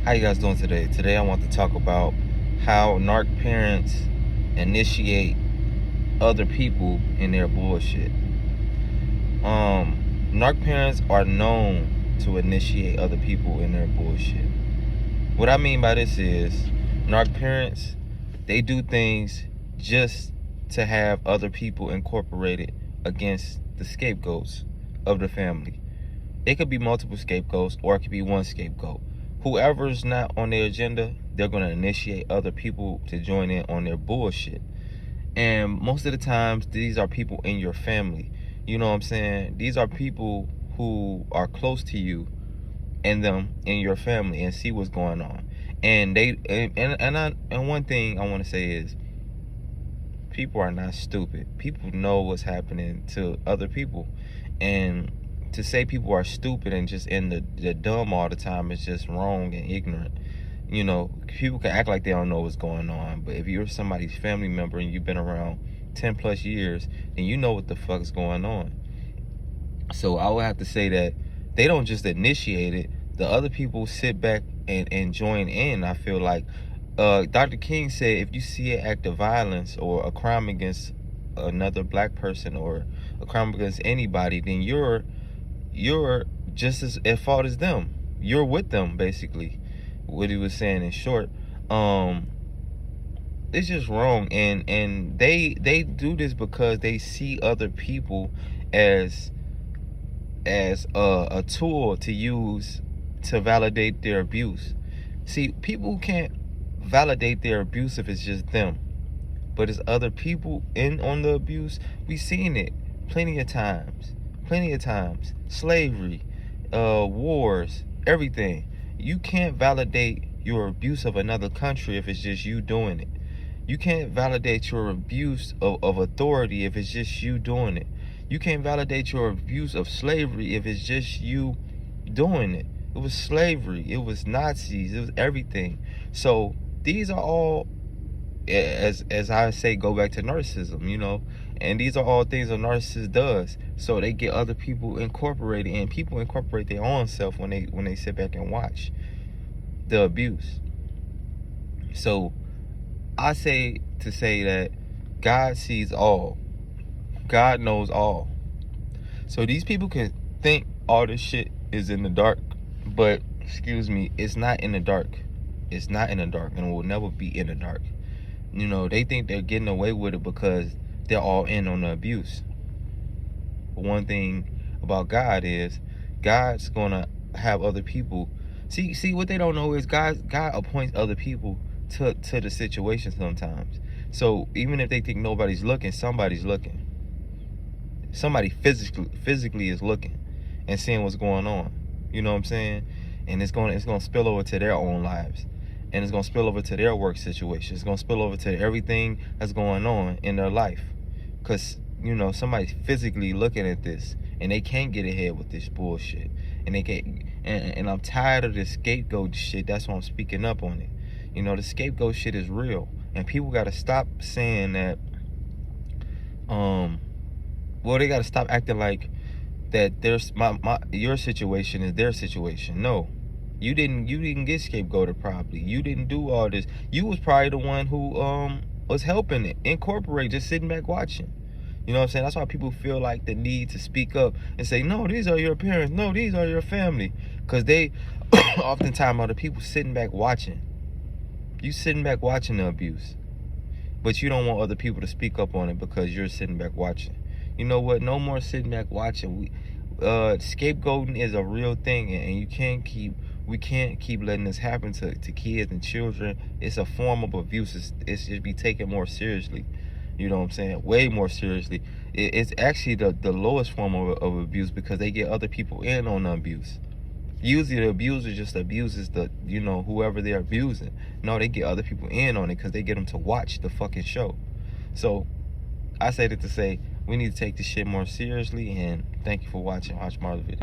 How you guys doing today? Today I want to talk about how narc parents initiate other people in their bullshit. Narc parents are known to initiate other people in their bullshit. What I mean by this is narc parents, they do things just to have other people incorporated against the scapegoats of the family. It could be multiple scapegoats or it could be one scapegoat. Whoever's not on their agenda, they're going to initiate other people to join in on their bullshit. And most of the times, these are people in your family. You know what I'm saying? These are people who are close to you and them in your family and see what's going on. And one thing I want to say is people are not stupid. People know what's happening to other people. And to say people are stupid and just in the dumb all the time is just wrong and ignorant. You know, people can act like they don't know what's going on, but if you're somebody's family member and you've been around 10 plus years, then you know what the fuck's going on. So I would have to say that they don't just initiate it. The other people sit back and join in. I feel like Dr. King said if you see an act of violence or a crime against another black person or a crime against anybody, then you're just as at fault as them. You're with them, basically. What he was saying in short. It's just wrong, and they do this because they see other people as a tool to use to validate their abuse. See, people can't validate their abuse if it's just them, but it's other people in on the abuse. We've seen it plenty of times. Slavery, wars, everything. You can't validate your abuse of another country if it's just you doing it. You can't validate your abuse of authority if it's just you doing it. You can't validate your abuse of slavery if it's just you doing it. It was slavery. It was Nazis. It was everything. So these are all, as I say, go back to narcissism, you know. And these are all things a narcissist does. So they get other people incorporated, and people incorporate their own self when they sit back and watch the abuse. So I say to say that God sees all. God knows all. So these people can think all this shit is in the dark, but excuse me, it's not in the dark. It's not in the dark, and it will never be in the dark. You know, they think they're getting away with it because they're all in on the abuse. But one thing about God is God's gonna have other people. See what they don't know is God appoints other people to the situation sometimes. So even if they think nobody's looking, somebody's looking. Somebody physically is looking and seeing what's going on. You know what I'm saying? And it's gonna spill over to their own lives. And it's going to spill over to their work situation. It's going to spill over to everything that's going on in their life. Because, you know, somebody's physically looking at this and they can't get ahead with this bullshit. And they can't, and I'm tired of this scapegoat shit. That's why I'm speaking up on it. You know, the scapegoat shit is real. And people got to stop saying that, they got to stop acting like that there's your situation is their situation. No. You didn't get scapegoated properly. You didn't do all this. You was probably the one who was helping it, incorporate, just sitting back watching. You know what I'm saying? That's why people feel like the need to speak up and say, no, these are your parents. No, these are your family. Because they oftentimes are the people sitting back watching. You sitting back watching the abuse. But you don't want other people to speak up on it because you're sitting back watching. You know what? No more sitting back watching. Scapegoating is a real thing, and we can't keep letting this happen to kids and children. It's a form of abuse. It should be taken more seriously. You know what I'm saying? Way more seriously. It's actually the lowest form of abuse because they get other people in on the abuse. Usually the abuser just abuses whoever they're abusing. No, they get other people in on it because they get them to watch the fucking show. So I say that to say we need to take this shit more seriously, and thank you for watching. Watch my other video.